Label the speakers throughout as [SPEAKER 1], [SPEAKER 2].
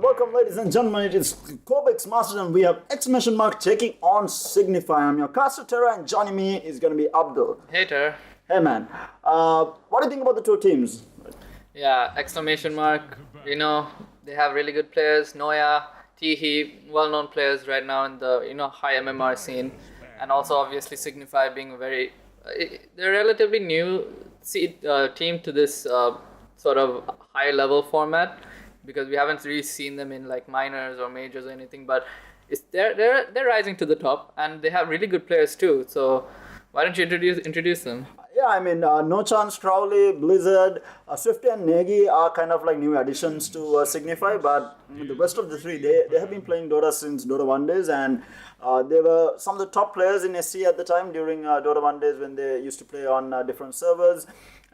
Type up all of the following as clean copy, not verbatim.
[SPEAKER 1] welcome, ladies and gentlemen. It is Cobx Masters, and we have Exclamation taking on Signify. I'm your caster Terra, and joining me is going to be Abdul.
[SPEAKER 2] Hey, Ter.
[SPEAKER 1] Hey, man. What do you think about the two teams?
[SPEAKER 2] Yeah, Exclamation. They have really good players. Noya, Tihi, well-known players right now in the high MMR scene, and also obviously Signify being a they're a relatively new team to this sort of high-level format, because we haven't really seen them in like minors or majors or anything, but they're rising to the top, and they have really good players too. So why don't you introduce them?
[SPEAKER 1] Yeah, I mean, No Chance, Crowley, Blizzard, Swifty and Negi are kind of like new additions to Signify, but the rest of the three, they have been playing Dota since Dota 1 days, and they were some of the top players in SC at the time during Dota 1 days when they used to play on different servers.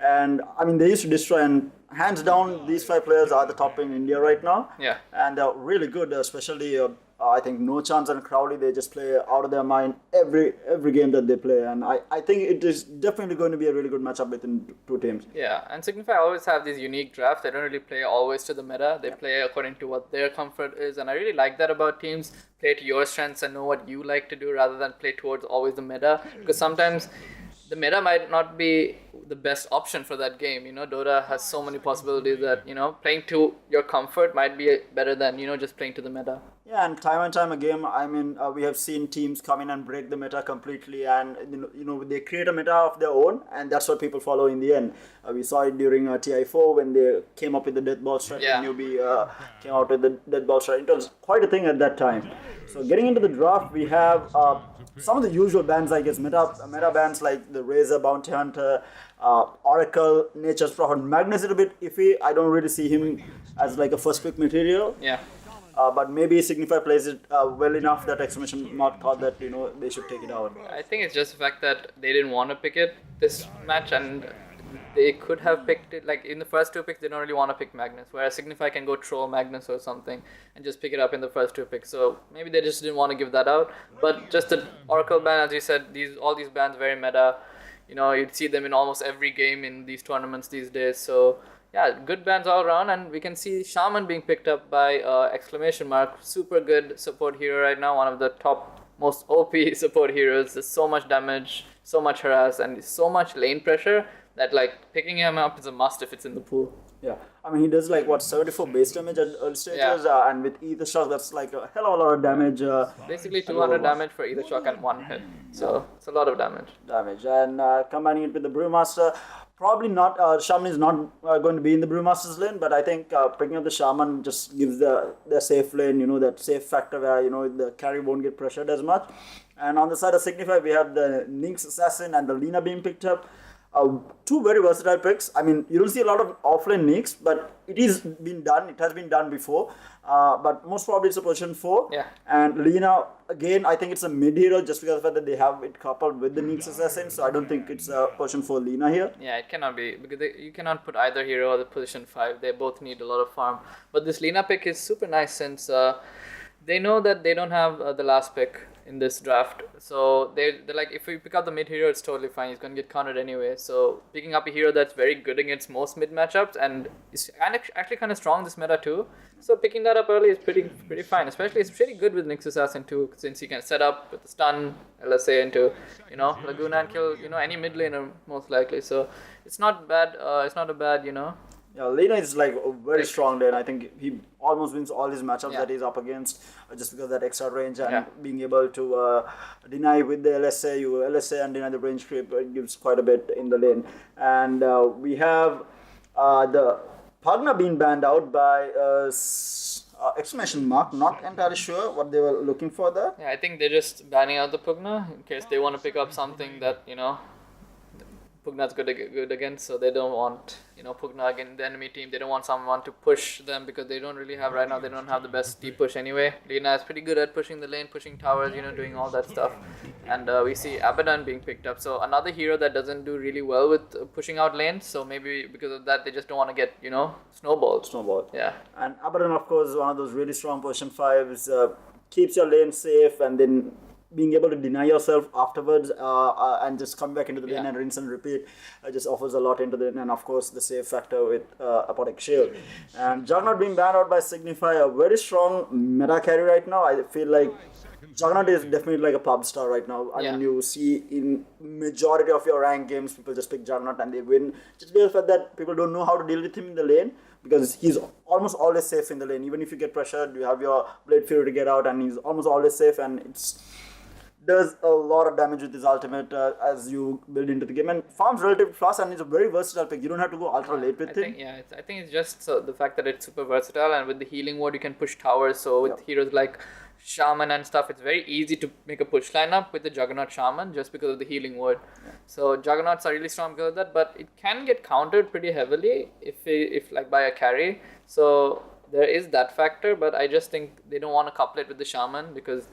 [SPEAKER 1] And I mean, they used to destroy, and hands down, these five players are the top in India right now.
[SPEAKER 2] Yeah.
[SPEAKER 1] And they're really good, especially I think No Chance and Crowley, they just play out of their mind every game that they play. And I think it is definitely going to be a really good matchup between two teams.
[SPEAKER 2] Yeah, and Signify always have these unique drafts. They don't really play always to the meta. They play according to what their comfort is. And I really like that about teams. Play to your strengths and know what you like to do rather than play towards always the meta. Because sometimes the meta might not be the best option for that game. Dota has so many possibilities that, playing to your comfort might be better than, just playing to the meta.
[SPEAKER 1] Yeah, and time again, I mean, we have seen teams come in and break the meta completely, and they create a meta of their own, and that's what people follow in the end. We saw it during TI4 when they came up with the death ball strat.
[SPEAKER 2] Yeah.
[SPEAKER 1] Newbie came out with the death ball strat. It was quite a thing at that time. So getting into the draft, we have some of the usual bans, I guess, meta bans like the Razor, Bounty Hunter, Oracle, Nature's Prophet. Magnus is a bit iffy. I don't really see him as like a first pick material.
[SPEAKER 2] Yeah.
[SPEAKER 1] But maybe Signify plays it well enough that Exclamation thought that they should take it out.
[SPEAKER 2] I think it's just the fact that they didn't want to pick it this match, and they could have picked it. Like in the first two picks, they don't really want to pick Magnus, whereas Signify can go troll Magnus or something and just pick it up in the first two picks. So maybe they just didn't want to give that out. But just the Oracle ban, as you said, all these bans very meta. You'd see them in almost every game in these tournaments these days. So yeah, good bans all around, and we can see Shaman being picked up by Exclamation. Super good support hero right now, one of the top most OP support heroes. There's so much damage, so much harass, and so much lane pressure that like picking him up is a must if it's in the pool.
[SPEAKER 1] Yeah, I mean he does like 74 base damage at early stages, and with Ether Shock that's like a hell of a lot of damage.
[SPEAKER 2] Basically 200 damage for Ether Shock and one hit, so it's a lot of damage.
[SPEAKER 1] And combining it with the Brewmaster, probably not. Shaman is not going to be in the Brewmaster's lane, but I think picking up the Shaman just gives the safe lane, that safe factor where the carry won't get pressured as much. And on the side of Signify, we have the Nynx Assassin and the Lina being picked up. Two very versatile picks. I mean, you don't see a lot of offlane Nynx, but it has been done before. But most probably it's a position 4.
[SPEAKER 2] Yeah.
[SPEAKER 1] And Lina, again, I think it's a mid hero just because of the fact that they have it coupled with the Nynx Assassin. So I don't think it's a position 4 Lina here.
[SPEAKER 2] Yeah, it cannot be, because you cannot put either hero or the position 5. They both need a lot of farm. But this Lina pick is super nice since they know that they don't have the last pick in this draft, so they're like, if we pick up the mid hero, it's totally fine. He's going to get countered anyway. So picking up a hero that's very good against most mid matchups and is actually kind of strong this meta too. So picking that up early is pretty fine. Especially it's pretty good with Nynx Assassin too, since he can set up with the stun LSA into Laguna and kill any mid laner most likely. So it's not bad. It's not a bad
[SPEAKER 1] Yeah, Lina is like a very strong lane. I think he almost wins all his matchups that he's up against just because of that extra range and being able to deny with the LSA and deny the range creep. It gives quite a bit in the lane. And we have the Pugna being banned out by Exclamation. Not entirely sure what they were looking for there.
[SPEAKER 2] Yeah, I think they're just banning out the Pugna in case they want to pick up something that Pugna's good against, so they don't want Pugna against the enemy team. They don't want someone to push them because they don't really have right now. They don't have the best deep push anyway. Lina is pretty good at pushing the lane, pushing towers, doing all that stuff. And we see Abaddon being picked up. So another hero that doesn't do really well with pushing out lanes. So maybe because of that, they just don't want to get snowballed. Yeah.
[SPEAKER 1] And Abaddon, of course, is one of those really strong position 5s. Keeps your lane safe and then being able to deny yourself afterwards and just come back into the lane
[SPEAKER 2] Yeah.
[SPEAKER 1] and rinse and repeat just offers a lot into the lane. And of course, the save factor with Apodic Shield. And Juggernaut being banned out by Signify, a very strong meta carry right now. I feel like Juggernaut is definitely like a pub star right now. I
[SPEAKER 2] Yeah.
[SPEAKER 1] mean, you see in majority of your ranked games, people just pick Juggernaut and they win. Just because of the fact that people don't know how to deal with him in the lane, because he's almost always safe in the lane. Even if you get pressured, you have your Blade Fury to get out, and he's almost always safe. And it's does a lot of damage with his ultimate as you build into the game, and farms relatively fast, and he's a very versatile pick. You don't have to go ultra late with
[SPEAKER 2] I
[SPEAKER 1] him.
[SPEAKER 2] think I think it's just the fact that it's super versatile, and with the healing ward you can push towers. So with
[SPEAKER 1] Yeah.
[SPEAKER 2] heroes like Shaman and stuff, it's very easy to make a push lineup with the Juggernaut Shaman just because of the healing ward. So Juggernauts are really strong because of that, but it can get countered pretty heavily if like by a carry. So there is that factor, but I just think they don't want to couple it with the Shaman because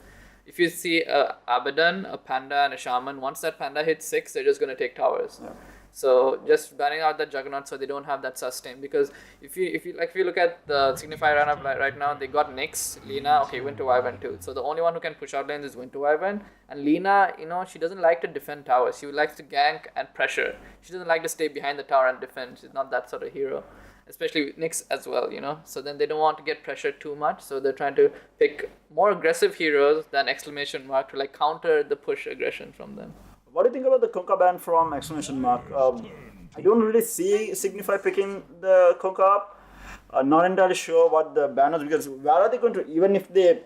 [SPEAKER 2] if you see a Abaddon, a Panda, and a Shaman, once that Panda hits 6, they're just going to take towers.
[SPEAKER 1] Yeah.
[SPEAKER 2] So just banning out that Juggernaut so they don't have that sustain, because if you look at the Signify lineup right now, they got Nyx, Lina, okay, Winter Wyvern too. So the only one who can push out lanes is Winter Wyvern, and Lina, she doesn't like to defend towers. She likes to gank and pressure. She doesn't like to stay behind the tower and defend. She's not that sort of hero. Especially with Nyx as well, So then they don't want to get pressured too much, so they're trying to pick more aggressive heroes than Exclamation Mark to like counter the push aggression from them.
[SPEAKER 1] What do you think about the Kunkka ban from Exclamation Mark? I don't really see Signify picking the Kunkka up. Not entirely sure what the ban is, because where are they going to, even if they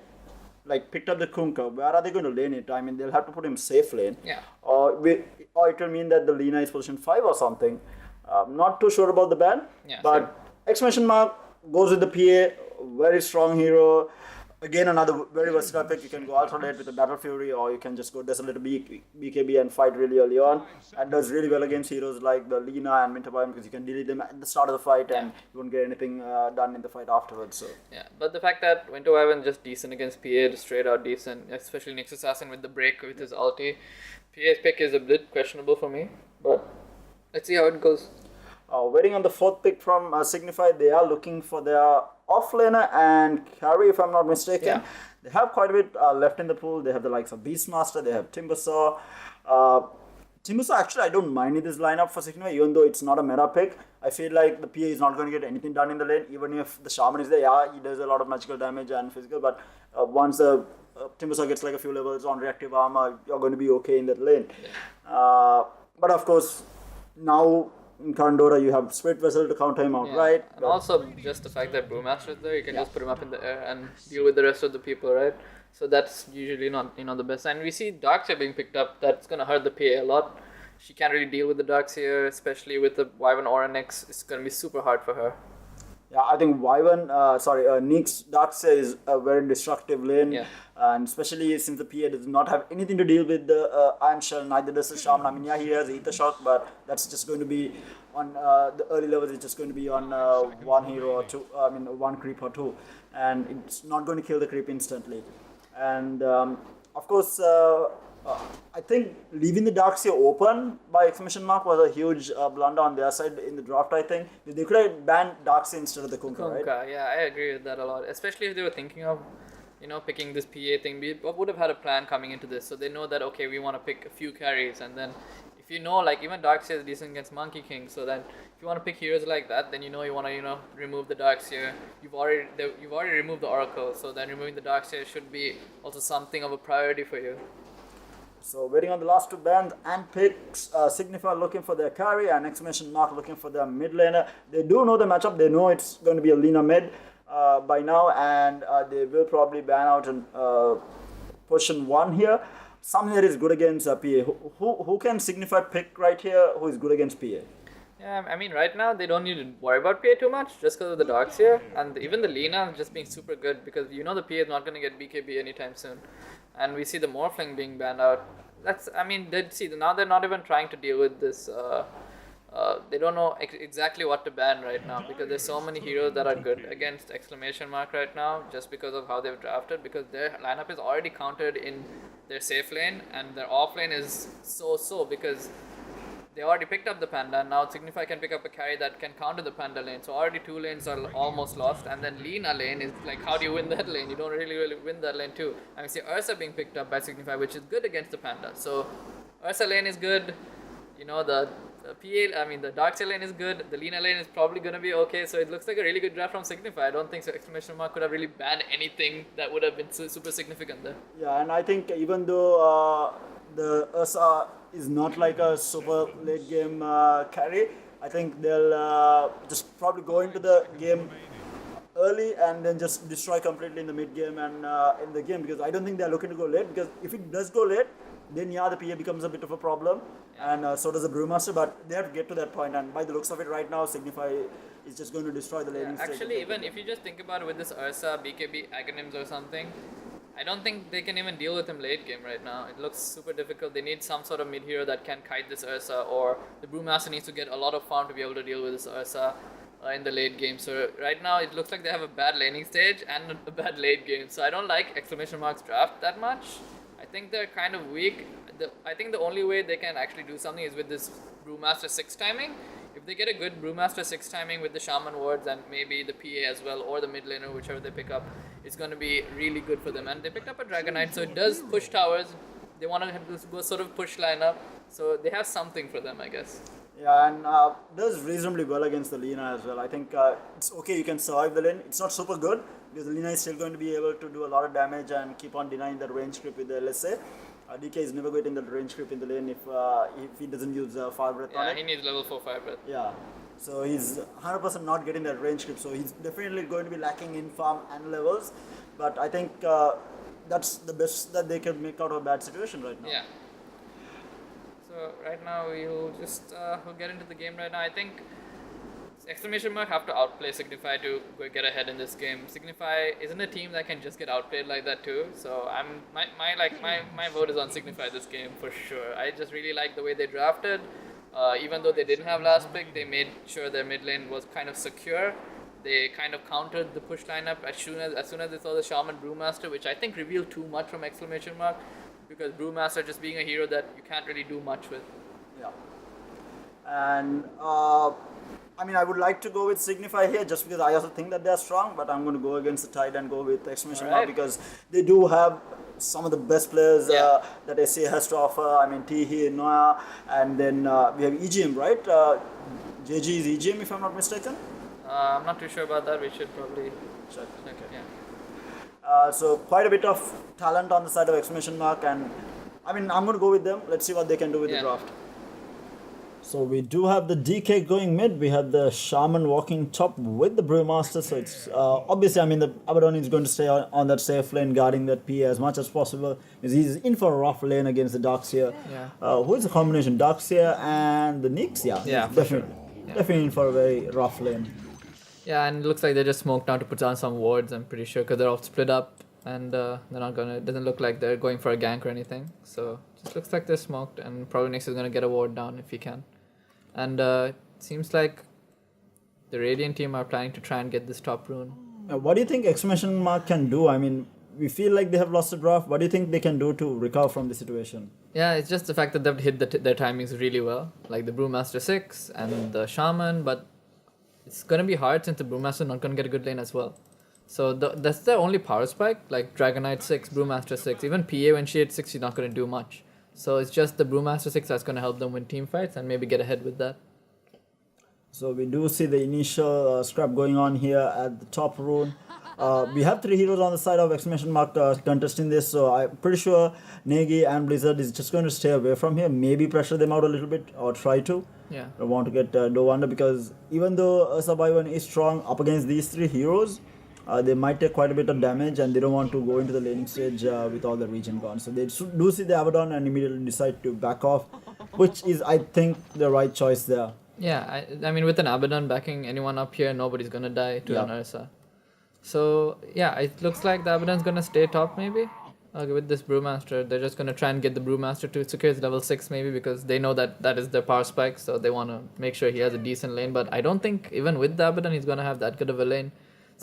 [SPEAKER 1] like picked up the Kunkka, where are they going to lane it? I mean, they'll have to put him safe lane.
[SPEAKER 2] Yeah.
[SPEAKER 1] Or it will mean that the Lina is position 5 or something. Not too sure about the ban.
[SPEAKER 2] Yeah,
[SPEAKER 1] but
[SPEAKER 2] same.
[SPEAKER 1] Exclamation Mark goes with the PA, very strong hero. Again, another very versatile pick. You can go ultra late with the Battle Fury, or you can just go Desolate BKB and fight really early on. And does really well against heroes like the Lina and Winterbiome, because you can delete them at the start of the fight and you won't get anything done in the fight afterwards. So
[SPEAKER 2] Yeah, but the fact that Winter Wyvern is just decent against PA, just straight out decent, especially Nyx Assassin with the break with his ulti. PA's pick is a bit questionable for me, but let's see how it goes.
[SPEAKER 1] Waiting on the 4th pick from Signify, they are looking for their offlaner and carry, if I'm not mistaken.
[SPEAKER 2] Yeah.
[SPEAKER 1] They have quite a bit left in the pool. They have the likes of Beastmaster, they have Timbersaw. Timbersaw, actually, I don't mind in this lineup for Signify, even though it's not a meta pick. I feel like the PA is not going to get anything done in the lane, even if the Shaman is there. Yeah, he does a lot of magical damage and physical, but once the Timbersaw gets like a few levels on reactive armor, you're going to be okay in that lane. But of course, now in current Dota, you have Spirit Vessel to counter him out, right?
[SPEAKER 2] And also just the fact that Brewmaster is there, you can just put him up in the air and deal with the rest of the people, right? So that's usually not the best. And we see Darkseer being picked up. That's gonna hurt the PA a lot. She can't really deal with the Darkseer, especially with the Wyvern Aura Nyx. It's gonna be super hard for her.
[SPEAKER 1] Yeah, I think Nyx Darkseer is a very destructive lane.
[SPEAKER 2] Yeah.
[SPEAKER 1] And especially since the PA does not have anything to deal with the Iron Shell, neither does the Shaman. I mean, yeah, he has Ether Shock, but that's just going to be on the early levels, it's just going to be on one hero or two, one creep or two. And it's not going to kill the creep instantly. And of course, I think leaving the Darkseer open by Exclamation Mark was a huge blunder on their side in the draft, I think. They could have banned Darkseer instead of the Kunkka, right?
[SPEAKER 2] Kunkka, yeah, I agree with that a lot. Especially if they were thinking of, picking this PA thing. We would have had a plan coming into this. So they know that, okay, we want to pick a few carries. And then if like even Darkseer is decent against Monkey King. So then if you want to pick heroes like that, then you want to, remove the Darkseer. You've already removed the Oracle. So then removing the Darkseer should be also something of a priority for you.
[SPEAKER 1] So waiting on the last two bans and picks, Signify looking for their carry and Exclamation Mark looking for their mid laner. They do know the matchup. They know it's going to be a Lina mid by now, and they will probably ban out in position 1 here. Something that is good against PA. Who can Signify pick right here who is good against PA?
[SPEAKER 2] Yeah, I mean, right now they don't need to worry about PA too much just because of the Darkseer, and even the Lina just being super good because the PA is not going to get BKB anytime soon. And we see the Morphling being banned out. Now they're not even trying to deal with this. They don't know exactly what to ban right now because there's so many heroes that are good against Exclamation Mark right now just because of how they've drafted, because their lineup is already countered in their safe lane and their off lane is so because they already picked up the Panda, and now Signify can pick up a carry that can counter the Panda lane. So already 2 lanes are almost lost, and then Lina lane is like, how do you win that lane? You don't really win that lane too. And we see Ursa being picked up by Signify, which is good against the Panda. So Ursa lane is good. You know, the the Darkseid lane is good. The Lina lane is probably going to be okay. So it looks like a really good draft from Signify. I don't think so Exclamation Mark could have really banned anything that would have been super significant there.
[SPEAKER 1] Yeah, and I think even though the Ursa is not like a super late game carry, I think they'll just probably go into the game early and then just destroy completely in the mid game and in the game, because I don't think they're looking to go late, because if it does go late, then yeah, the PA becomes a bit of a problem, and so does the Brewmaster, but they have to get to that point, and by the looks of it right now, Signify is just going to destroy the laning stage.
[SPEAKER 2] Actually, even if you just think about it with this Ursa, BKB, Aghanims or something, I don't think they can even deal with him late game right now. It looks super difficult. They need some sort of mid hero that can kite this Ursa, or the Brewmaster needs to get a lot of farm to be able to deal with this Ursa in the late game. So right now it looks like they have a bad laning stage and a bad late game. So I don't like Exclamation Mark's draft that much. I think they're kind of weak. I think the only way they can actually do something is with this Brewmaster 6 timing. If they get a good Brewmaster 6 timing with the Shaman wards and maybe the PA as well, or the mid laner, whichever they pick up, it's going to be really good for them. And they picked up a Dragonite, so it does push towers. They want to go sort of push lineup, so they have something for them, I guess.
[SPEAKER 1] Yeah, and does reasonably well against the Lina as well. I think it's okay, you can survive the lane. It's not super good, because the Lina is still going to be able to do a lot of damage and keep on denying that range creep with the LSA. DK is never getting that range creep in the lane if he doesn't use Fire Breath on it.
[SPEAKER 2] Yeah, he needs level 4 Fire Breath.
[SPEAKER 1] Yeah, so he's 100% not getting that range creep, so he's definitely going to be lacking in farm and levels, but I think that's the best that they can make out of a bad situation right now.
[SPEAKER 2] Yeah. So right now we'll just we'll get into the game right now. I think Exclamation Mark have to outplay Signify to get ahead in this game. Signify isn't a team that can just get outplayed like that too. So my vote is on Signify this game for sure. I just really like the way they drafted. Even though they didn't have last pick, they made sure their mid lane was kind of secure. They kind of countered the push lineup as soon as they saw the Shaman Brewmaster, which I think revealed too much from Exclamation Mark, because Brewmaster just being a hero that you can't really do much with.
[SPEAKER 1] Yeah. And I would like to go with Signify here just because I also think that they're strong, but I'm going to go against the tide and go with Exclamation Mark because they do have some of the best players that SA has to offer. I mean, Tihi, Noah, and then we have EGM, right? JG is EGM, if I'm not mistaken.
[SPEAKER 2] I'm not too sure about that. We should probably
[SPEAKER 1] check.
[SPEAKER 2] Okay, yeah.
[SPEAKER 1] So quite a bit of talent on the side of Exclamation Mark, and I'm going to go with them. Let's see what they can do with the draft. So we do have the DK going mid. We have the Shaman walking top with the Brewmaster. So it's obviously, the Abaddon is going to stay on that safe lane, guarding that PA as much as possible. Because he's in for a rough lane against the Darkseer.
[SPEAKER 2] Yeah.
[SPEAKER 1] Who is the combination? Darkseer and the Nyx?
[SPEAKER 2] Yeah,
[SPEAKER 1] definitely.
[SPEAKER 2] Sure.
[SPEAKER 1] Definitely in for a very rough lane.
[SPEAKER 2] Yeah, and it looks like they just smoked down to put down some wards, I'm pretty sure, because they're all split up. And they're not gonna. It doesn't look like they're going for a gank or anything. So it just looks like they're smoked, and probably Nyx is gonna get a ward down if he can. And it seems like the Radiant team are planning to try and get this top rune.
[SPEAKER 1] What do you think Exclamation Mark can do? We feel like they have lost the draft. What do you think they can do to recover from the situation?
[SPEAKER 2] Yeah, it's just the fact that they've hit their timings really well. Like the Brewmaster 6 and the Shaman, but it's going to be hard since the Brewmaster not going to get a good lane as well. So that's their only power spike, like Dragonite 6, Brewmaster 6. Even PA when she hit 6, she's not going to do much. So it's just the Brewmaster 6 that's going to help them win team fights and maybe get ahead with that.
[SPEAKER 1] So we do see the initial scrap going on here at the top rune. We have 3 heroes on the side of Exclamation Mark contesting this, so I'm pretty sure Negi and Blizzard is just going to stay away from here, maybe pressure them out a little bit or try to.
[SPEAKER 2] Yeah.
[SPEAKER 1] I want to get Do Wonder, because even though Survivor is strong up against these 3 heroes, they might take quite a bit of damage, and they don't want to go into the laning stage with all the regen gone. So they do see the Abaddon and immediately decide to back off, which is, I think, the right choice there.
[SPEAKER 2] Yeah, with an Abaddon backing anyone up here, nobody's going to die to an Ursa. So, yeah, it looks like the Abaddon's going to stay top maybe. With this Brewmaster, they're just going to try and get the Brewmaster to secure his level 6 maybe, because they know that is their power spike, so they want to make sure he has a decent lane. But I don't think even with the Abaddon he's going to have that good of a lane.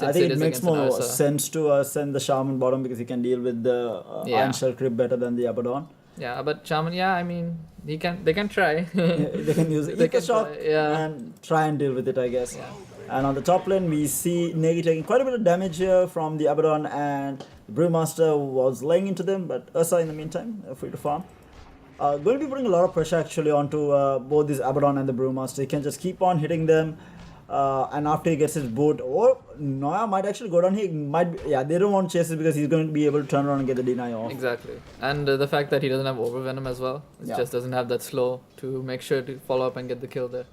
[SPEAKER 1] I think it makes more sense to send the Shaman bottom, because he can deal with the Iron Shell creep better than the Abaddon.
[SPEAKER 2] Yeah, but Shaman, yeah, I mean, they can try.
[SPEAKER 1] They can use
[SPEAKER 2] They
[SPEAKER 1] Eco
[SPEAKER 2] can
[SPEAKER 1] Shock
[SPEAKER 2] try, yeah.
[SPEAKER 1] and try and deal with it, I guess.
[SPEAKER 2] Yeah.
[SPEAKER 1] And on the top lane, we see Negi taking quite a bit of damage here from the Abaddon, and the Brewmaster was laying into them, but Ursa in the meantime, free to farm. Going to be putting a lot of pressure actually onto both this Abaddon and the Brewmaster. He can just keep on hitting them, and after he gets his boot, or Noya might actually go down. He might, they don't want chases because he's going to be able to turn around and get the deny off.
[SPEAKER 2] Exactly. And the fact that he doesn't have Overvenom as well, it
[SPEAKER 1] Yeah.
[SPEAKER 2] just doesn't have that slow to make sure to follow up and get the kill there.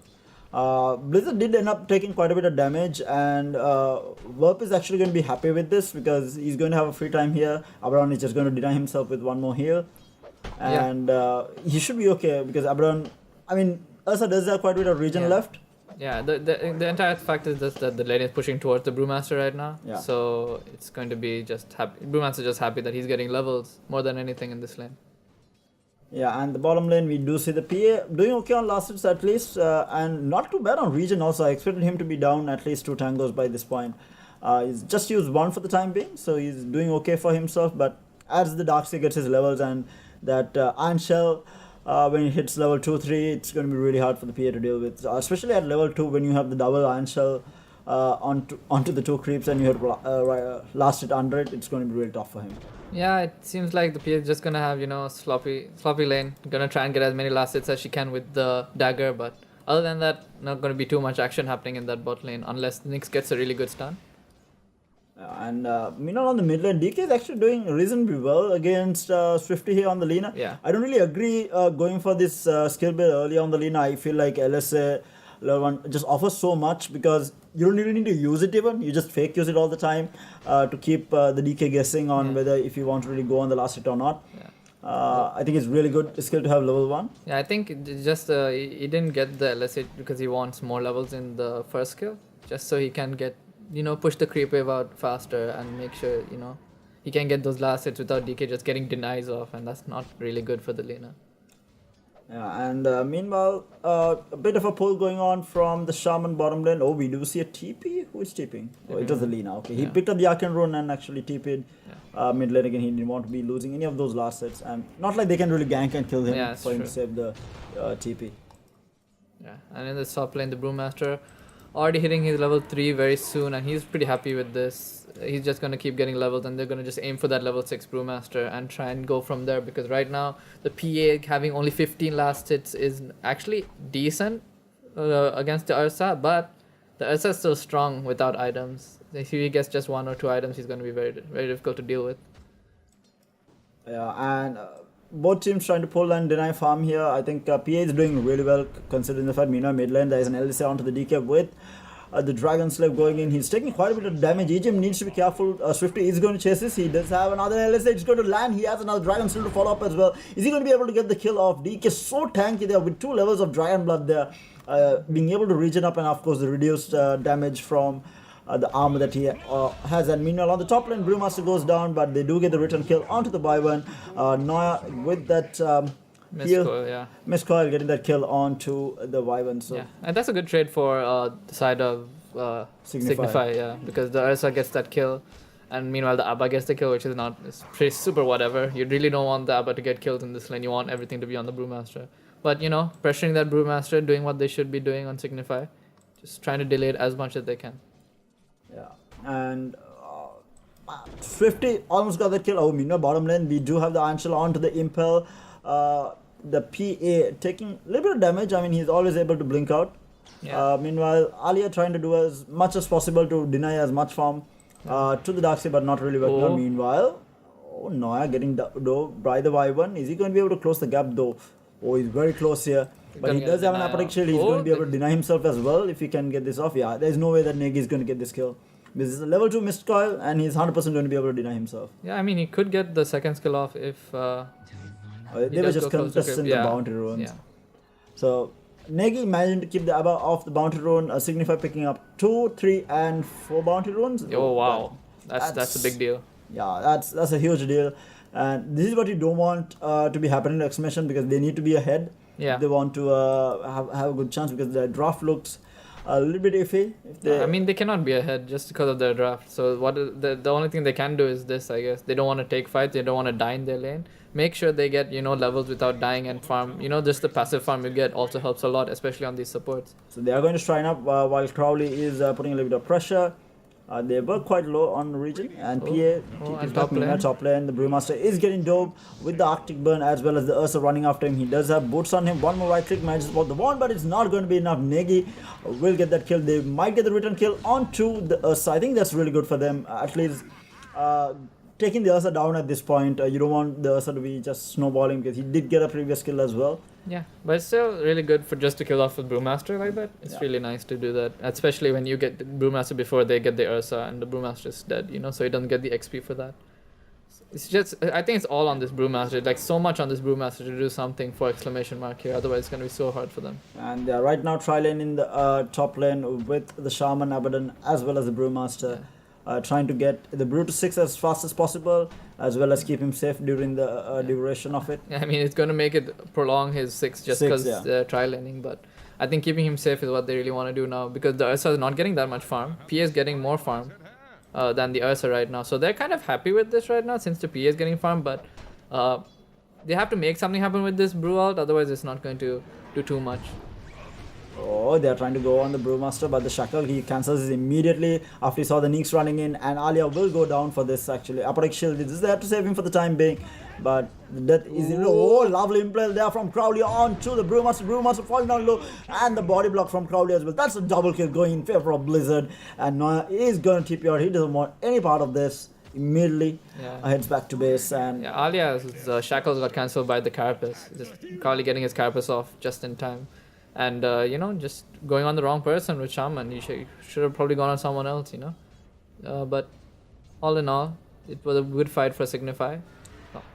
[SPEAKER 1] Blizzard did end up taking quite a bit of damage, and Verp is actually going to be happy with this because he's going to have a free time here. Abaddon is just going to deny himself with one more heal, and he should be okay because Abaddon, I mean, Ursa does have quite a bit of regen left.
[SPEAKER 2] Yeah, the entire fact is just that the lane is pushing towards the Brewmaster right now.
[SPEAKER 1] Yeah.
[SPEAKER 2] So it's going to be just happy. Brewmaster just happy that he's getting levels more than anything in this lane.
[SPEAKER 1] Yeah, and the bottom lane we do see the PA doing okay on last hits at least, and not too bad on regen also. I expected him to be down at least 2 tangos by this point. He's just used 1 for the time being, so he's doing okay for himself. But as the Darkseid gets his levels and that Iron Shell, when it hits level 2, 3, it's going to be really hard for the PA to deal with, especially at level 2 when you have the double Iron Shell onto the 2 creeps and you have last hit under it. It's going to be really tough for him.
[SPEAKER 2] Yeah, it seems like the PA is just gonna have, sloppy lane. Gonna try and get as many last hits as she can with the dagger, but other than that, not gonna be too much action happening in that bot lane unless Nyx gets a really good stun.
[SPEAKER 1] And meanwhile on the mid lane, DK is actually doing reasonably well against Swifty here on the Lina.
[SPEAKER 2] Yeah.
[SPEAKER 1] I don't really agree going for this skill build early on the Lina. I feel like LSA level 1 just offers so much because you don't really need to use it even. You just fake use it all the time to keep the DK guessing on whether if you want to really go on the last hit or not.
[SPEAKER 2] Yeah.
[SPEAKER 1] I think it's really good skill to have level 1.
[SPEAKER 2] Yeah, I think it just he didn't get the LSA because he wants more levels in the first skill, just so he can get, push the creep wave out faster and make sure, he can get those last hits without DK just getting denies off, and that's not really good for the laner.
[SPEAKER 1] Yeah, and meanwhile, a bit of a pull going on from the Shaman bottom lane. Oh, we do see a TP? Who is TPing? Oh, it was the Lina. Okay, he picked up the Arcane Rune and actually TP'd mid lane again. He didn't want to be losing any of those last sets. And not like they can really gank and kill him for him to save the TP.
[SPEAKER 2] Yeah, and in the top lane, the Brewmaster already hitting his level 3 very soon, and he's pretty happy with this. He's just going to keep getting levels, and they're going to just aim for that level 6 Brewmaster and try and go from there, because right now the PA having only 15 last hits is actually decent against the Ursa, but the Ursa is still strong without items. If he gets just 1 or 2 items, he's going to be very, very difficult to deal with.
[SPEAKER 1] Yeah, and both teams trying to pull and deny farm here. I think PA is doing really well considering the fact Meanwhile mid lane there is an LSA onto the DK with the Dragon Slave going in. He's taking quite a bit of damage. EGM needs to be careful. Swifty is going to chase this. He does have another LSA. It's going to land. He has another Dragon Slave to follow up as well. Is he going to be able to get the kill off? DK is so tanky there with 2 levels of Dragon Blood there. Being able to regen up and of course the reduced damage from the armor that he has. And meanwhile on the top lane, Brewmaster goes down, but they do get the return kill onto the Wyvern. Noya with that Miscoil getting that kill onto the Wyvern. So.
[SPEAKER 2] Yeah, and that's a good trade for the side of Signify, yeah, because the Ursa gets that kill, and meanwhile the Abba gets the kill, which is not, it's pretty super whatever. You really don't want the Abba to get killed in this lane. You want everything to be on the Brewmaster. But pressuring that Brewmaster, doing what they should be doing on Signify, just trying to delay it as much as they can.
[SPEAKER 1] Yeah, and Swifty almost got that kill. Oh, bottom lane, we do have the Iron Shell onto the Impel. The PA taking a little bit of damage. I mean, he's always able to blink out.
[SPEAKER 2] Yeah.
[SPEAKER 1] Meanwhile, Alia trying to do as much as possible to deny as much farm to the Darkseid, but not really working out. Meanwhile, Noya getting by the Wyvern. Is he going to be able to close the gap though? Oh, he's very close here. But he does have an Apathic Shield. He's going to be able to deny himself as well if he can get this off. Yeah, there's no way that Negi is going to get this kill. This is a level 2 Mist Coil and he's 100% going to be able to deny himself.
[SPEAKER 2] Yeah, I mean, he could get the second skill off if...
[SPEAKER 1] they were just contesting the Bounty Runes.
[SPEAKER 2] Yeah.
[SPEAKER 1] So, Negi managed to keep the Abba off the Bounty Rune. Signify picking up 2, 3 and 4 Bounty Runes.
[SPEAKER 2] Oh, wow. That's a big deal.
[SPEAKER 1] Yeah, that's a huge deal. And this is what you don't want to be happening to Exclamation because they need to be ahead.
[SPEAKER 2] Yeah.
[SPEAKER 1] They want to have a good chance because the draft looks a little bit iffy. If they,
[SPEAKER 2] I mean, they cannot be ahead just because of their draft. So the only thing they can do is this, I guess. They don't want to take fights. They don't want to die in their lane. Make sure they get levels without dying and farm. Just the passive farm you get also helps a lot, especially on these supports.
[SPEAKER 1] so they are going to shrine up while Crowley is putting a little bit of pressure. They were quite low on region, and PA
[SPEAKER 2] and top lane.
[SPEAKER 1] top lane. The Brewmaster is getting dope with the Arctic Burn as well as the Ursa running after him. He does have boots on him. One more right click manages for the one, but it's not going to be enough. Negi will get that kill. They might get the return kill onto the Ursa. I think that's really good for them. At least taking the Ursa down at this point. You don't want the Ursa to be just snowballing because he did get a previous kill as well.
[SPEAKER 2] Yeah, but it's still really good for just to kill off with Brewmaster like that. It's really nice to do that, especially when you get the Brewmaster before they get the Ursa and the Brewmaster is dead, so he doesn't get the XP for that. It's just, I think it's all on this Brewmaster, like so much on this Brewmaster to do something for exclamation mark here, otherwise it's going to be so hard for them.
[SPEAKER 1] And they are right now tri-lane in the top lane with the Shaman, Abaddon as well as the Brewmaster. Trying to get the Brew to 6 as fast as possible, as well as keep him safe during the duration of it.
[SPEAKER 2] Yeah, I mean, it's going to make it prolong his 6 just because they're tri-laning, but I think keeping him safe is what they really want to do now, because the Ursa is not getting that much farm. PA is getting more farm than the Ursa right now, so they're kind of happy with this right now since the PA is getting farm, but they have to make something happen with this Brew out, otherwise it's not going to do too much.
[SPEAKER 1] Oh, they are trying to go on the Brewmaster, but the Shackle, he cancels it immediately after he saw the Neeks running in, and Alia will go down for this actually. Apodic Shield is there to save him for the time being, but the death is in. Oh, lovely impale there from Crowley on to the Brewmaster. Brewmaster falling down low, and the body block from Crowley as well. That's a double kill going in favor of Blizzard, and Noya is going to TP out. He doesn't want any part of this. Immediately heads back to base, and
[SPEAKER 2] Alia's shackles got cancelled by the Carapace. Just Crowley getting his Carapace off just in time. And, just going on the wrong person with Shaman. You should have probably gone on someone else, But all in all, it was a good fight for Signify.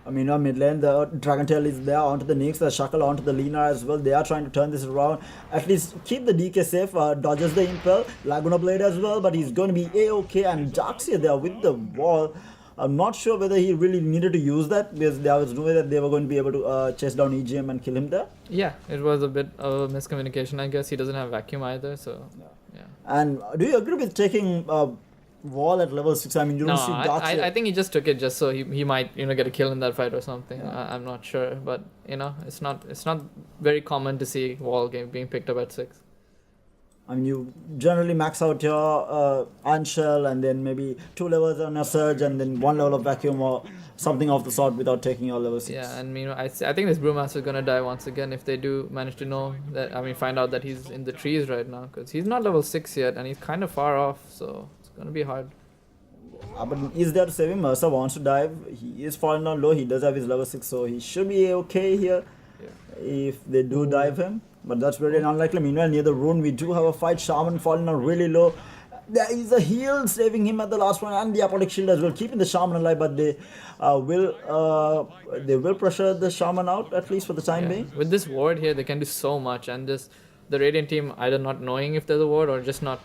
[SPEAKER 1] I mean, mid lane, the Dragon Tail is there onto the Nyx, the Shackle onto the Lina as well. They are trying to turn this around. At least keep the DK safe. Dodges the Impel. Laguna Blade as well, but he's going to be A-OK. And Darkseer there with the wall. I'm not sure whether he really needed to use that, because there was no way that they were going to be able to chase down EGM and kill him there.
[SPEAKER 2] Yeah, it was a bit of a miscommunication, I guess. He doesn't have vacuum either, so yeah.
[SPEAKER 1] And do you agree with taking wall at level 6? I mean, you don't see Darkseer.
[SPEAKER 2] I think he just took it just so he might get a kill in that fight or something. I'm not sure, but it's not very common to see wall game being picked up at 6.
[SPEAKER 1] I mean, you generally max out your Iron Shell and then maybe 2 levels on a Surge and then 1 level of Vacuum or something of the sort without taking your level 6.
[SPEAKER 2] Yeah, and I think this Brewmaster is going to die once again if they do manage to find out that he's in the trees right now, because he's not level 6 yet and he's kind of far off, so it's going to be hard.
[SPEAKER 1] But is there to save him? Ursa wants to dive. He is falling down low. He does have his level 6, so he should be okay here if they do dive him. But that's very unlikely. Meanwhile, near the rune, we do have a fight. Shaman falling down really low. There is a heal saving him at the last one, and the Apodic Shield as well, keeping the Shaman alive. But they will pressure the Shaman out, at least for the time being.
[SPEAKER 2] With this ward here, they can do so much, and just the Radiant team either not knowing if there's a ward or just not,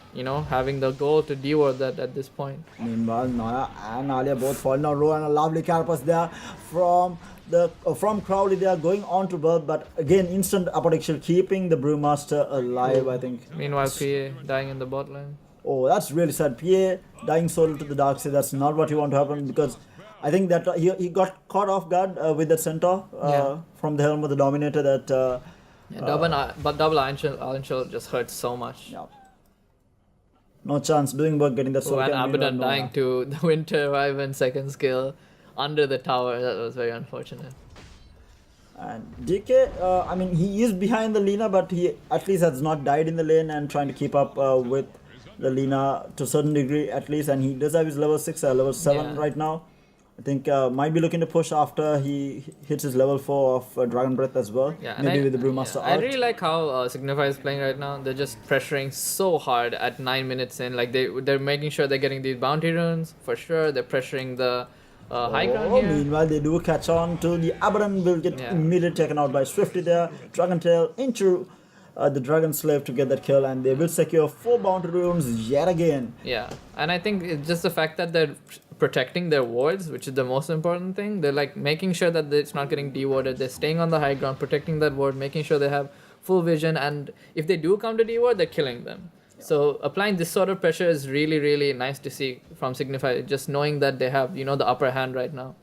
[SPEAKER 2] having the goal to de-ward that at this point.
[SPEAKER 1] Meanwhile, Noya and Alia both falling down low, and a lovely Carapace there from Crowley. They are going on to birth, but again, instant Apodic Shield keeping the Brewmaster alive, I think.
[SPEAKER 2] Meanwhile, PA dying in the bot lane.
[SPEAKER 1] Oh, that's really sad. PA dying solo to the Darkseer. That's not what you want to happen, because I think that he got caught off guard with that centaur from the helm of the Dominator. That
[SPEAKER 2] double Iron Shell just hurts so much.
[SPEAKER 1] Yeah. No chance doing work getting that soul.
[SPEAKER 2] And Abaddon dying to the Winter Wyvern second skill under the tower. That was very unfortunate.
[SPEAKER 1] And DK, I mean, he is behind the Lina, but he at least has not died in the lane and trying to keep up with the Lina to a certain degree at least. And he does have his level 6, level 7 right now. I think might be looking to push after he hits his level 4 of Dragon Breath as well.
[SPEAKER 2] Yeah,
[SPEAKER 1] maybe with the Brewmaster out.
[SPEAKER 2] I really like how Signify is playing right now. They're just pressuring so hard at 9 minutes in. Like they're making sure they're getting these bounty runes for sure. They're pressuring the high ground here.
[SPEAKER 1] Meanwhile, they do catch on to the Abaddon, will get immediately taken out by Swifty there. Dragon Tail into the Dragon Slave to get that kill, and they will secure 4 bounty runes yet again.
[SPEAKER 2] Yeah, and I think it's just the fact that they're protecting their wards, which is the most important thing. They're like making sure that it's not getting de-warded. They're staying on the high ground, protecting that ward, making sure they have full vision, and if they do come to de-ward, they're killing them. So applying this sort of pressure is really, really nice to see from Signify. Just knowing that they have, the upper hand right now.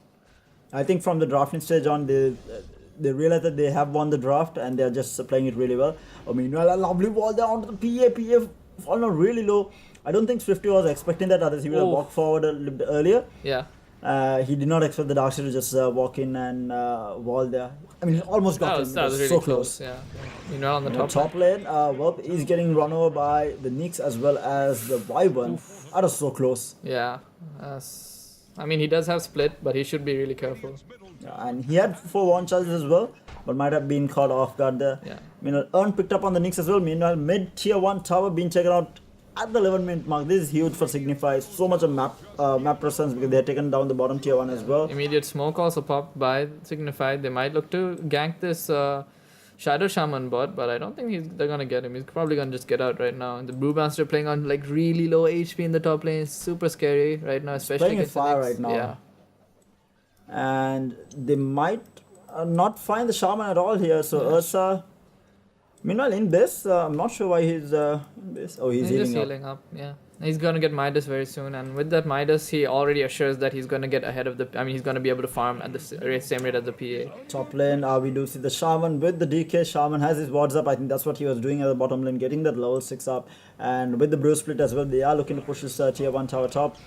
[SPEAKER 1] I think from the drafting stage on, they realize that they have won the draft and they're just playing it really well. I mean, a lovely ball there onto the PA fallen really low. I don't think Swifty was expecting that, otherwise he would have walked forward a little bit earlier.
[SPEAKER 2] Yeah.
[SPEAKER 1] He did not expect the Darkseid to just walk in and wall there. I mean, almost got him.
[SPEAKER 2] That was really
[SPEAKER 1] so
[SPEAKER 2] close. Yeah. On the
[SPEAKER 1] top lane. Verb is getting run over by the Nyx as well as the Wyvern. That was so close.
[SPEAKER 2] Yeah. I mean, he does have split, but he should be really careful.
[SPEAKER 1] Yeah, and he had 4 one charges as well, but might have been caught off guard there.
[SPEAKER 2] Yeah.
[SPEAKER 1] Meanwhile, Earn picked up on the Nyx as well. Meanwhile, mid tier 1 tower being taken out at the 11-minute mark. This is huge for Signify. So much of map presence because they had taken down the bottom tier 1 as well.
[SPEAKER 2] Immediate smoke also popped by Signify. They might look to gank this Shadow Shaman bot, but I don't think they're gonna get him. He's probably gonna just get out right now. And the Brewmaster playing on like really low HP in the top lane is super scary right now, especially
[SPEAKER 1] playing
[SPEAKER 2] against
[SPEAKER 1] fire
[SPEAKER 2] the Nyx.
[SPEAKER 1] right now.
[SPEAKER 2] Yeah.
[SPEAKER 1] And they might not find the Shaman at all here. So Ursa. Meanwhile, in base, I'm not sure why he's in base. Oh, he's
[SPEAKER 2] just healing up. Yeah. He's gonna get Midas very soon, and with that Midas, he already assures that he's gonna get ahead of he's gonna be able to farm at the same rate as the PA.
[SPEAKER 1] Top lane, we do see the Shaman with the DK. Shaman has his wards up. I think that's what he was doing at the bottom lane, getting that level 6 up. And with the Brew Split as well, they are looking to push this tier 1 tower top.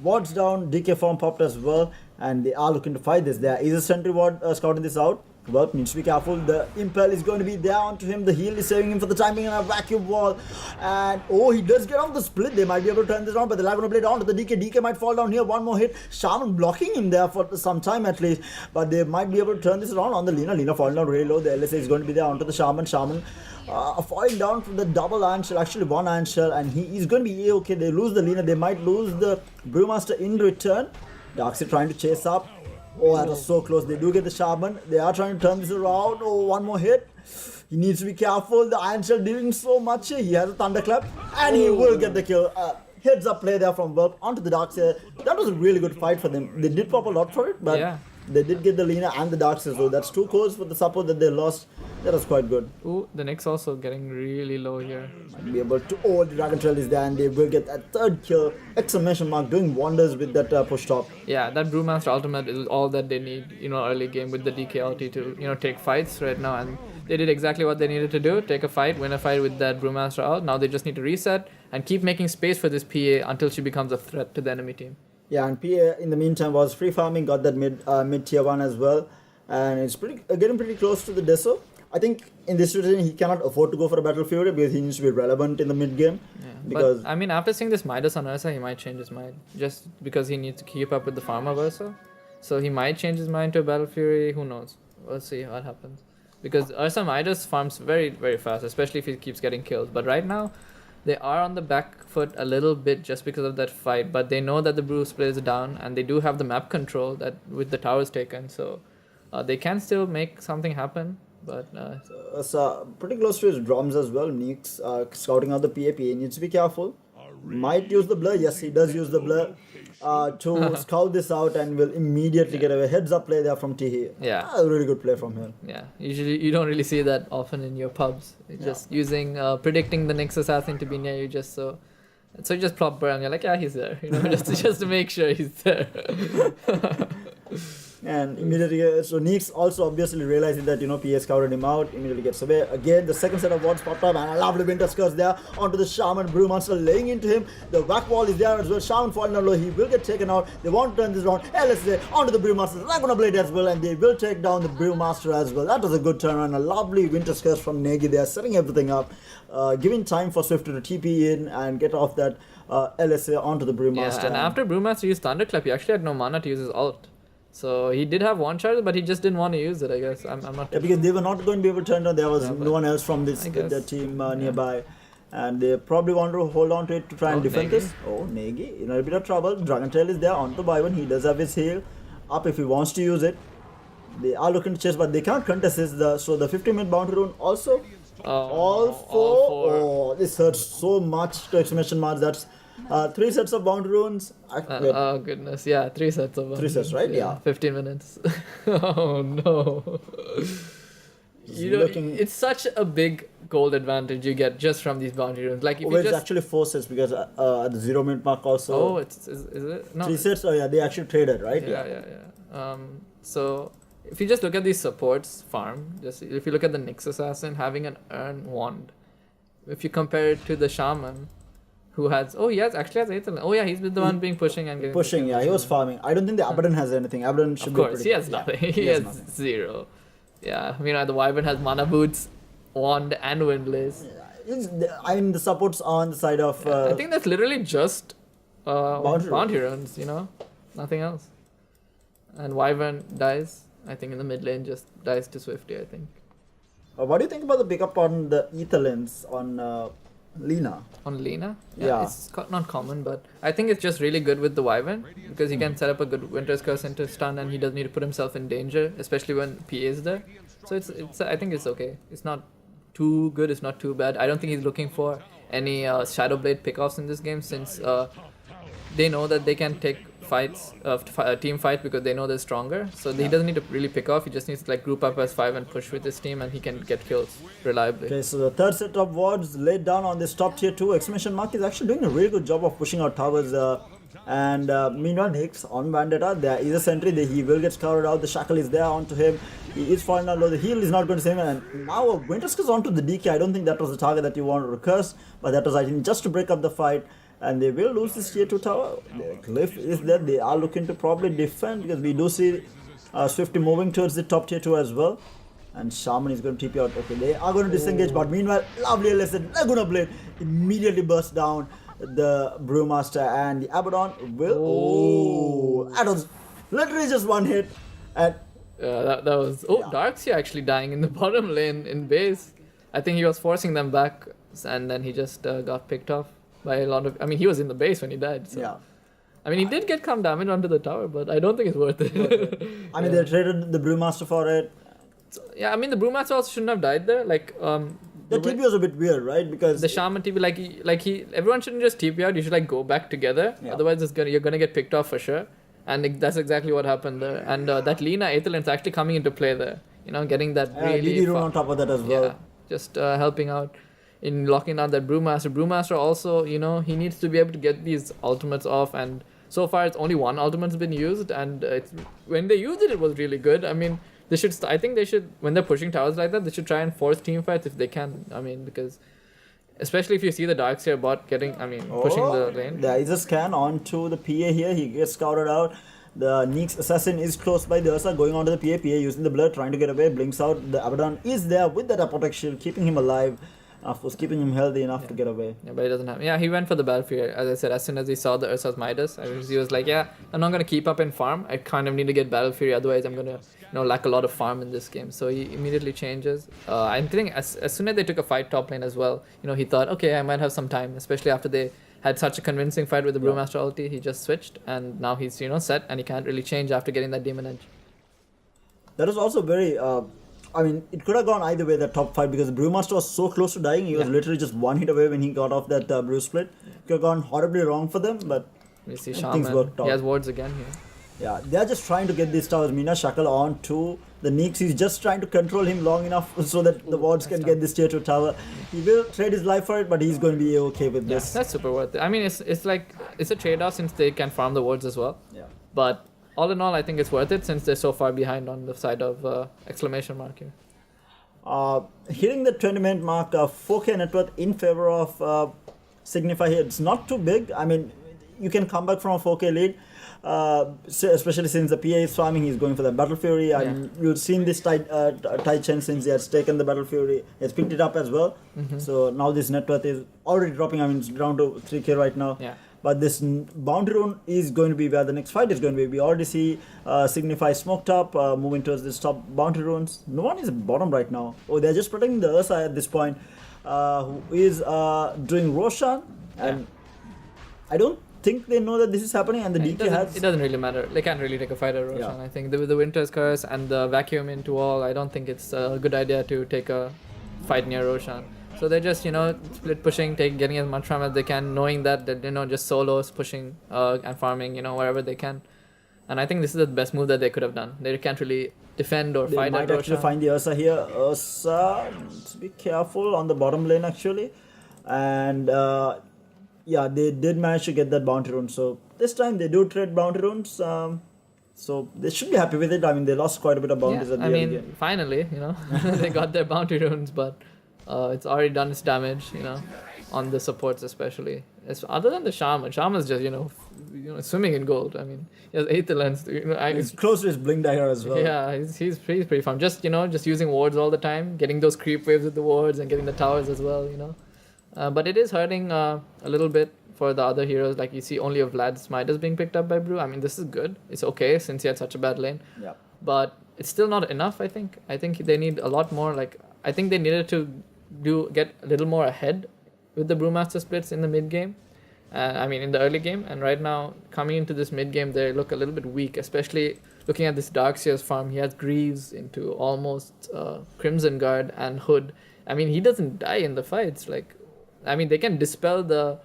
[SPEAKER 1] Wards down, DK form popped as well, and they are looking to fight this. There is a sentry ward scouting this out. Well, needs to be careful. The Impel is going to be there onto him. The heal is saving him for the timing and a vacuum wall. And he does get off the split. They might be able to turn this around, but they're not going to play down to the DK. DK might fall down here. One more hit. Shaman blocking him there for some time at least. But they might be able to turn this around on the Lina. Lina falling down really low. The LSA is going to be there onto the Shaman. Shaman falling down from the double iron shell. Actually, one iron shell. And he is going to be okay. They lose the Lina. They might lose the Brewmaster in return. Darkseid trying to chase up. That was so close. They do get the Shaman. They are trying to turn this around. One more hit. He needs to be careful. The Iron Shell doing so much. He has a Thunderclap. And he will get the kill. Heads up play there from Verb onto the Darkseid. That was a really good fight for them. They did pop a lot for it, but they did get the Lina and the Darkseid. So that's 2 cores for the support that they lost. That was quite good.
[SPEAKER 2] Ooh, the Nyx also getting really low here.
[SPEAKER 1] Might be able to. The Dragon Trail is there and they will get a 3rd kill. Exclamation mark doing wonders with that push top.
[SPEAKER 2] Yeah, that Brewmaster ultimate is all that they need, early game with the DK ulti to, take fights right now. And they did exactly what they needed to do. Take a fight, win a fight with that Brewmaster out. Now they just need to reset and keep making space for this PA until she becomes a threat to the enemy team.
[SPEAKER 1] Yeah, and PA in the meantime was free farming, got that mid tier 1 as well. And it's getting pretty close to the Deso. I think in this situation he cannot afford to go for a Battle Fury because he needs to be relevant in the mid game.
[SPEAKER 2] Yeah, but I mean, after seeing this Midas on Ursa, he might change his mind just because he needs to keep up with the farm of Ursa. So he might change his mind to a Battle Fury. Who knows? We'll see what happens. Because Ursa Midas farms very, very fast, especially if he keeps getting kills. But right now, they are on the back foot a little bit just because of that fight. But they know that the Brew Split is down, and they do have the map control that with the towers taken. So they can still make something happen. But
[SPEAKER 1] so pretty close to his drums as well. Nyx scouting out the PA. Needs to be careful. Might use the blur. Yes, he does use the blur to scout this out and will immediately get away. Heads up play there from Tihi.
[SPEAKER 2] Yeah.
[SPEAKER 1] A really good play from him.
[SPEAKER 2] Yeah. Usually you don't really see that often in your pubs. Just using predicting the next assassin to be near you so you just plop burn and you're like, yeah, he's there. Just to make sure he's there.
[SPEAKER 1] And immediately, so Nyx also obviously realizing that, PA scouted him out, immediately gets away. Again, the second set of wards popped up, and a lovely Winter Curse there onto the Shaman. Brewmaster laying into him. The whack wall is there as well. Shaman falling down low. He will get taken out. They want to turn this around. LSA onto the Brewmaster. They're going to blade as well, and they will take down the Brewmaster as well. That was a good turn, and a lovely Winter Curse from Negi there, setting everything up, giving time for Swift to TP in and get off that LSA onto the Brewmaster.
[SPEAKER 2] Yeah, and after Brewmaster used Thunderclap, he actually had no mana to use his ult. So he did have one charge, but he just didn't want to use it, I guess. I'm not.
[SPEAKER 1] Yeah, because they were not going to be able to turn down. There was no one else from their team nearby. And they probably want to hold on to it to try and defend this. Negi in a bit of trouble. Dragon Tail is there onto Byron. He does have his heal up if he wants to use it. They are looking to chase, but they can't contest this. So the 50-minute boundary rune also. All four. This hurts so much to exclamation marks. That's 3 sets of boundary runes.
[SPEAKER 2] Oh goodness, yeah, 3 sets of boundary
[SPEAKER 1] 3 sets, right? Yeah.
[SPEAKER 2] 15 minutes. Oh no. It's such a big gold advantage you get just from these boundary runes. Like if you
[SPEAKER 1] it's
[SPEAKER 2] just
[SPEAKER 1] actually 4 sets because at the 0-minute mark also.
[SPEAKER 2] oh, is it no
[SPEAKER 1] 3 sets. Oh yeah, they actually traded, right?
[SPEAKER 2] yeah. So if you just look at these supports farm, just if you look at the Nyx assassin having an earn wand, if you compare it to the shaman, who has actually has 8th. Oh yeah, he's been the one being pushing and getting
[SPEAKER 1] Pushing. Yeah, he was farming. I don't think the Abaddon has anything. Abaddon should
[SPEAKER 2] of
[SPEAKER 1] be
[SPEAKER 2] course
[SPEAKER 1] pretty
[SPEAKER 2] he has
[SPEAKER 1] good.
[SPEAKER 2] nothing.
[SPEAKER 1] Yeah,
[SPEAKER 2] he has
[SPEAKER 1] nothing.
[SPEAKER 2] 0. Yeah, the wyvern has mana boots, wand, and windlace.
[SPEAKER 1] The supports on the side of.
[SPEAKER 2] I think that's literally just bounty
[SPEAKER 1] runes.
[SPEAKER 2] runes, nothing else. And wyvern dies. I think in the mid lane just dies to Swifty. I think.
[SPEAKER 1] What do you think about the pickup on the Etherlens on Lina?
[SPEAKER 2] On Lina?
[SPEAKER 1] Yeah.
[SPEAKER 2] It's not common, but I think it's just really good with the wyvern because he can set up a good Winter's Curse into stun and he doesn't need to put himself in danger, especially when PA is there. So it's I think it's okay. It's not too good. It's not too bad. I don't think he's looking for any Shadowblade pickoffs in this game since they know that they can take fights, team fight because they know they're stronger. So he doesn't need to really pick off. He just needs to like group up as 5 and push with his team, and he can get kills reliably.
[SPEAKER 1] Okay, so the third set of wards laid down on this top tier 2. Exclamation mark is actually doing a really good job of pushing out towers. And meanwhile, Nyx on Vendetta, there is a sentry. He will get scouted out. The shackle is there onto him. He is falling down low. The heal is not going to save him. And now Winter's Curse onto the DK. I don't think that was the target that you want to recurse, but that was, I think, just to break up the fight. And they will lose this tier 2 tower. The Glyph is there. They are looking to probably defend because we do see Swifty moving towards the top tier 2 as well. And Shaman is going to TP out. Okay, they are going to disengage. But meanwhile, lovely lesson. Laguna Blade immediately bursts down the Brewmaster. And the Abaddon will... that was literally just one hit. And
[SPEAKER 2] that was... Oh, Darkseer actually dying in the bottom lane in base. I think he was forcing them back. And then he just got picked off by a lot of... I mean, he was in the base when he died. So.
[SPEAKER 1] Yeah.
[SPEAKER 2] I mean, he did get some damage onto the tower, but I don't think it's worth it.
[SPEAKER 1] I mean, they traded the Brewmaster for it.
[SPEAKER 2] So, yeah, I mean, the Brewmaster also shouldn't have died there. Like,
[SPEAKER 1] the TP was a bit weird, right? Because
[SPEAKER 2] the Shaman TP, everyone shouldn't just TP out. You should like go back together. Yeah. Otherwise, you're gonna get picked off for sure. And that's exactly what happened there. And that Lina Aetherland's actually coming into play there. Getting that really...
[SPEAKER 1] DD rune on top of that as well.
[SPEAKER 2] Yeah, just helping out in locking down that Brewmaster. Brewmaster also, he needs to be able to get these ultimates off, and so far it's only one ultimate's been used, and when they used it, it was really good. I mean, I think they should, when they're pushing towers like that, they should try and force team fights if they can. I mean, because especially if you see the Darkseer bot pushing the lane.
[SPEAKER 1] There is a scan onto the PA here. He gets scouted out. The Nyx assassin is close by the Ursa, going onto the PA. PA using the blur, trying to get away, blinks out. The Abaddon is there with that protection, keeping him alive. Of course, keeping him healthy enough to get away.
[SPEAKER 2] Yeah, but he doesn't have... Yeah, he went for the Battlefield. As I said, as soon as he saw the Ursa's Midas, he was like, yeah, I'm not going to keep up in farm. I kind of need to get Battlefield, otherwise I'm going to lack a lot of farm in this game. So he immediately changes. I think as soon as they took a fight top lane as well, he thought, okay, I might have some time, especially after they had such a convincing fight with the Brewmaster ulti. He just switched, and now he's, set, and he can't really change after getting that Demon Edge.
[SPEAKER 1] That was also very... I mean, it could have gone either way, that top fight, because the Brewmaster was so close to dying. He was literally just one hit away when he got off that Brew split. It could have gone horribly wrong for them, but
[SPEAKER 2] we see
[SPEAKER 1] things worked out.
[SPEAKER 2] He has wards again here.
[SPEAKER 1] Yeah, they're just trying to get these towers. Mina Shackle on to the Nyx. He's just trying to control him long enough so that the wards can get this tier 2 tower. He will trade his life for it, but he's going to be okay with this.
[SPEAKER 2] That's super worth it. I mean, it's a trade-off since they can farm the wards as well.
[SPEAKER 1] Yeah.
[SPEAKER 2] But all in all, I think it's worth it since they're so far behind on the side of exclamation mark here.
[SPEAKER 1] Hitting the 20-minute mark, 4K net worth in favor of Signify here. It's not too big. I mean, you can come back from a 4K lead, especially since the PA is farming. He's going for the Battle Fury, and you've seen this tight chain since he has taken the Battle Fury. He has picked it up as well. Mm-hmm. So now this net worth is already dropping. I mean, it's down to 3K right now.
[SPEAKER 2] Yeah.
[SPEAKER 1] But this boundary rune is going to be where the next fight is going to be. We already see Signify smoked up, moving towards this top boundary runes. No one is bottom right now. Oh, they're just protecting the Ursa at this point, who is doing Roshan. And I don't think they know that this is happening, and the DK has...
[SPEAKER 2] It doesn't really matter. They can't really take a fight at Roshan. Yeah. I think with the Winter's Curse and the vacuum into all, I don't think it's a good idea to take a fight near Roshan. So they're just, split pushing, getting as much farm as they can, knowing that just solos pushing and farming, wherever they can. And I think this is the best move that they could have done. They can't really defend or
[SPEAKER 1] They
[SPEAKER 2] fight
[SPEAKER 1] might
[SPEAKER 2] at
[SPEAKER 1] actually
[SPEAKER 2] Roshan.
[SPEAKER 1] find the Ursa here. Ursa, needs to be careful on the bottom lane actually. And yeah, they did manage to get that bounty rune. So this time they do trade bounty runes. So they should be happy with it. I mean, they lost quite a bit of bounties
[SPEAKER 2] Yeah,
[SPEAKER 1] at the
[SPEAKER 2] I
[SPEAKER 1] early
[SPEAKER 2] mean,
[SPEAKER 1] game.
[SPEAKER 2] finally, they got their bounty runes, but it's already done its damage, on the supports especially. Other than the Shaman's just, swimming in gold. I mean, he has 8th lens.
[SPEAKER 1] It's close to his blink dagger as well.
[SPEAKER 2] Yeah, he's pretty fun. Just using wards all the time, getting those creep waves with the wards and getting the towers as well. But it is hurting a little bit for the other heroes. Like you see only a Vlad Smite is being picked up by Brew. I mean, this is good. It's okay since he had such a bad lane.
[SPEAKER 1] Yeah.
[SPEAKER 2] But it's still not enough, I think. I think they need a lot more. Like, I think they needed to get a little more ahead with the Brewmaster splits in the mid game. In the early game. And right now, coming into this mid game, they look a little bit weak, especially looking at this Darkseer's farm. He has Greaves into almost Crimson Guard and Hood. I mean, he doesn't die in the fights. They can dispel the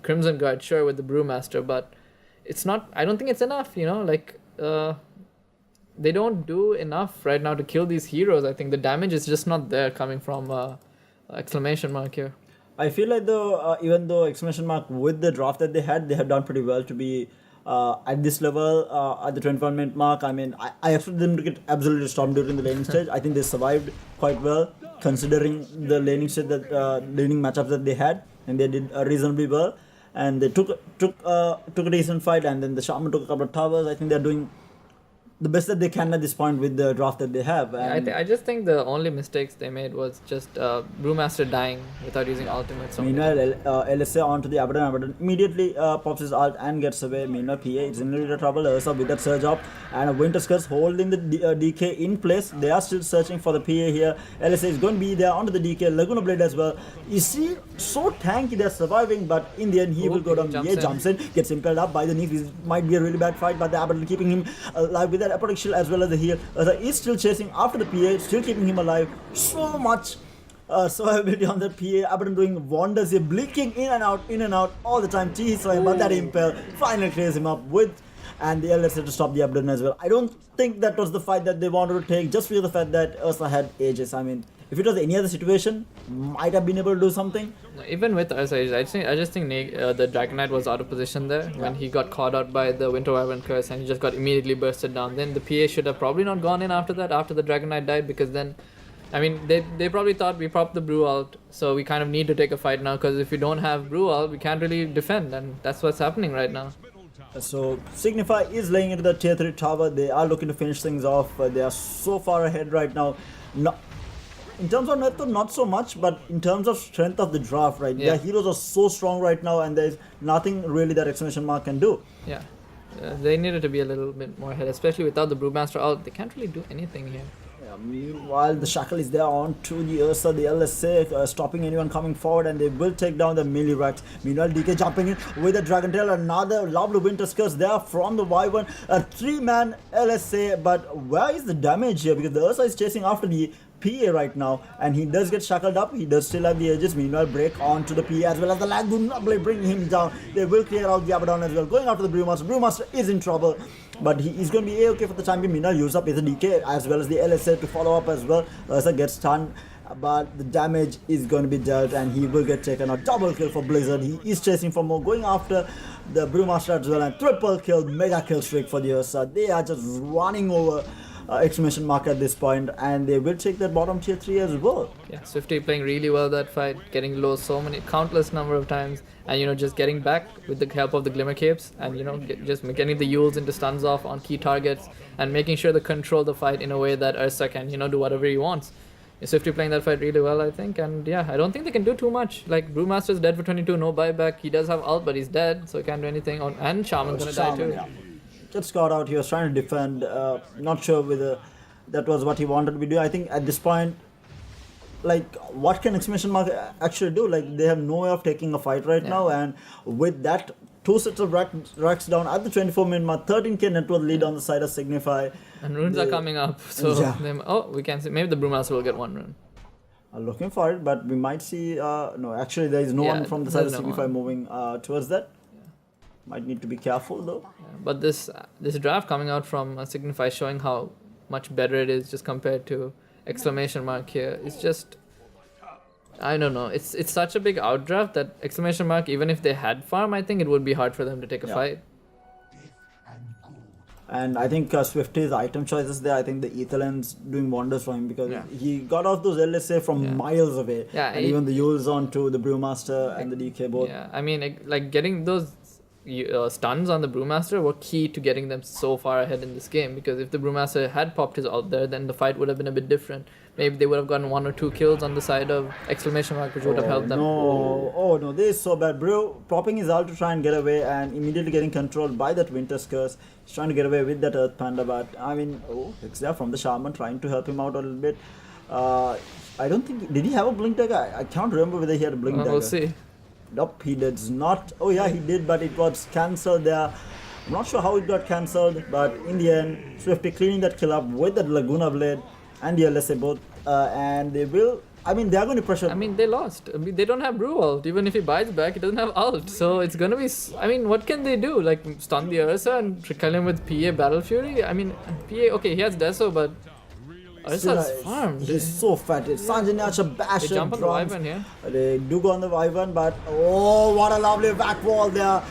[SPEAKER 2] Crimson Guard, sure, with the Brewmaster, but it's not. I don't think it's enough. They don't do enough right now to kill these heroes. I think the damage is just not there coming from exclamation mark here.
[SPEAKER 1] I feel like even though exclamation mark with the draft that they have done pretty well to be at this level at the 21-minute mark. I mean, I expect them to get absolutely stormed during the laning stage. I think they survived quite well considering the laning stage laning matchups that they had, and they did reasonably well. And they took a decent fight, and then the Shaman took a couple of towers. I think they're doing the best that they can at this point with the draft that they have. And
[SPEAKER 2] I just think the only mistakes they made was just Brewmaster dying without using ultimates.
[SPEAKER 1] Meanwhile, LSA onto the Abaddon. Abaddon immediately pops his ult and gets away. Meanwhile, PA is in a little trouble. Ursa with that surge up, and a Winter's Curse holding the DK in place. They are still searching for the PA here. LSA is going to be there onto the DK. Laguna Blade as well. You see, so tanky, they're surviving, but in the end, he will go down. Jumps in, gets impelled up by the knee. It might be a really bad fight, but the Abaddon keeping him alive with that Apodic Shield as well as the heal. Ursa is still chasing after the PA, still keeping him alive. So much survivability on the PA. Abaddon doing wonders here, blinking in and out all the time. Gee, but that impel finally clears him up with, and the LSA to stop the Abaddon as well. I don't think that was the fight that they wanted to take, just because of the fact that Ursa had Aegis. I mean, if it was any other situation, might have been able to do something.
[SPEAKER 2] Even with Ursa, I just think the Dragon Knight was out of position there when he got caught out by the Winter Wyvern Curse, and he just got immediately bursted down. Then the PA should have probably not gone in after that, after the Dragon Knight died, because then, I mean, they probably thought we popped the Brew out, so we kind of need to take a fight now, because if we don't have Brew out, we can't really defend, and that's what's happening right now.
[SPEAKER 1] So Signify is laying into the tier 3 tower. They are looking to finish things off. They are so far ahead right now. In terms of network, not so much, but in terms of strength of the draft, right?
[SPEAKER 2] Yeah.
[SPEAKER 1] Their heroes are so strong right now, and there's nothing really that exclamation mark can do.
[SPEAKER 2] Yeah. They needed to be a little bit more ahead, especially without the Brewmaster out. They can't really do anything here.
[SPEAKER 1] Yeah, meanwhile, the Shackle is there on to the Ursa, the LSA, stopping anyone coming forward, and they will take down the melee racks. Meanwhile, DK jumping in with a Dragon Tail, another lovely Winter's Curse there from the Wyvern, a 3-man LSA, but where is the damage here? Because the Ursa is chasing after the PA right now, and he does get shackled up. He does still have the edges. Meanwhile, break onto the PA as well as the lag do not bring him down. They will clear out the Abaddon as well, going after the Brewmaster. Brewmaster is in trouble, but he is going to be A-okay for the time being. Meanwhile, use up is the DK as well as the LSA to follow up as well. Ursa gets stunned, but the damage is going to be dealt, and he will get taken out. Double kill for Blizzard. He is chasing for more, going after the Brewmaster as well, and triple kill, mega kill streak for the Ursa. They are just running over exclamation mark at this point, and they will take that bottom tier 3 as well.
[SPEAKER 2] Yeah, Swifty playing really well that fight, getting low countless number of times, and just getting back with the help of the Glimmer Capes, and just getting the Yules into stuns off on key targets, and making sure to control the fight in a way that Ursa can do whatever he wants. Swifty playing that fight really well, I think, and yeah, I don't think they can do too much. Like, Brewmaster's dead for 22, no buyback. He does have ult, but he's dead, so he can't do anything. And Shaman's gonna die too.
[SPEAKER 1] Yeah. Just got out. He was trying to defend. Not sure whether that was what he wanted to be doing. I think at this point, like, what can exclamation mark actually do? Like, they have no way of taking a fight right now, and with that, 2 sets of racks down at the 24-minute mark, 13k net worth lead on the side of Signify.
[SPEAKER 2] And runes are coming up, so we can see. Maybe the Brewmaster will get 1 rune.
[SPEAKER 1] Looking for it, but we might see. No, actually, there is no one from the side of Signify moving towards that. Might need to be careful though.
[SPEAKER 2] Yeah, but this draft coming out from Signify showing how much better it is just compared to Exclamation Mark here. It's just, I don't know. It's such a big outdraft that Exclamation Mark, even if they had farm, I think it would be hard for them to take a fight.
[SPEAKER 1] And I think Swifty's item choices there, I think the Etherland's doing wonders for him because he got off those LSA from miles away.
[SPEAKER 2] Yeah,
[SPEAKER 1] and even the Yules on to the Brewmaster and the DK both.
[SPEAKER 2] Yeah, I mean, like getting those stuns on the Brewmaster were key to getting them so far ahead in this game, because if the Brewmaster had popped his ult there, then the fight would have been a bit different. Maybe they would have gotten 1 or 2 kills on the side of Exclamation Mark, which would have helped them.
[SPEAKER 1] Oh no, this is so bad. Brew popping his ult to try and get away and immediately getting controlled by that Winter's Curse. He's trying to get away with that Earth Panda, but I mean, it's there from the Shaman trying to help him out a little bit. I don't think, did he have a Blink Dagger? I can't remember whether he had a Blink Dagger.
[SPEAKER 2] We'll see.
[SPEAKER 1] Nope, he does not. Oh yeah, he did, but it was cancelled there. I'm not sure how it got cancelled, but in the end, Swifty cleaning that kill up with that Laguna Blade and the LSA both, and they will. I mean, they are going to pressure.
[SPEAKER 2] I mean, they lost. I mean, they don't have Brew ult. Even if he buys back, he doesn't have ult. So it's gonna be. I mean, what can they do? Like stun the Ursa and kill him with PA Battle Fury? I mean, PA. Okay, he has Deso, but Ursa's farmed.
[SPEAKER 1] He's so fat. Sanjay Basher.
[SPEAKER 2] They jump on the Wyvern here.
[SPEAKER 1] They do go on the Wyvern, but oh, what a lovely back wall there.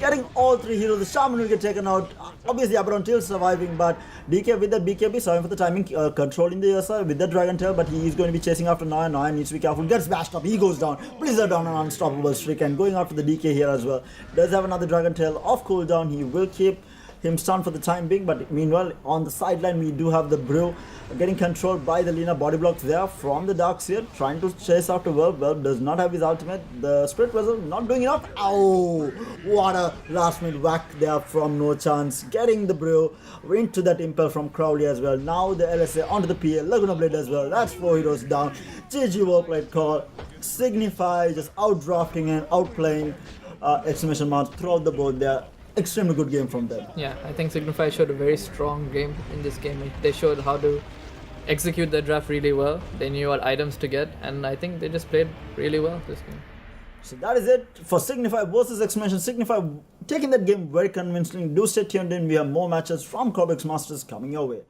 [SPEAKER 1] Getting all 3 heroes. The Shaman will get taken out. Obviously, Abaddon Tail surviving, but DK with the BKB, sorry for the timing, controlling the Ursa with the Dragon Tail, but he is going to be chasing after Noya. Noya needs to be careful. Gets bashed up. He goes down. Blizzard down an unstoppable streak and going after the DK here as well. Does have another Dragon Tail off cooldown. He will keep him stunned for the time being, but meanwhile on the sideline we do have the Brew getting controlled by the Lina body blocks there from the Darkseer, trying to chase after Verb. Verb does not have his ultimate. The Spirit Vessel not doing enough. Ow! What a last minute whack there from No Chance, getting the Brew into that Impel from Crowley as well. Now the LSA onto the PA, Laguna Blade as well. That's 4 heroes down. GG Warplate call. Signify just outdrafting and outplaying Exclamation Mark throughout the board there. Extremely good game from them.
[SPEAKER 2] Yeah, I think Signify showed a very strong game in this game. They showed how to execute their draft really well. They knew what items to get, and I think they just played really well this game.
[SPEAKER 1] So that is it for Signify versus Exclamation. Signify taking that game very convincingly. Do stay tuned in. We have more matches from Cobx Masters coming your way.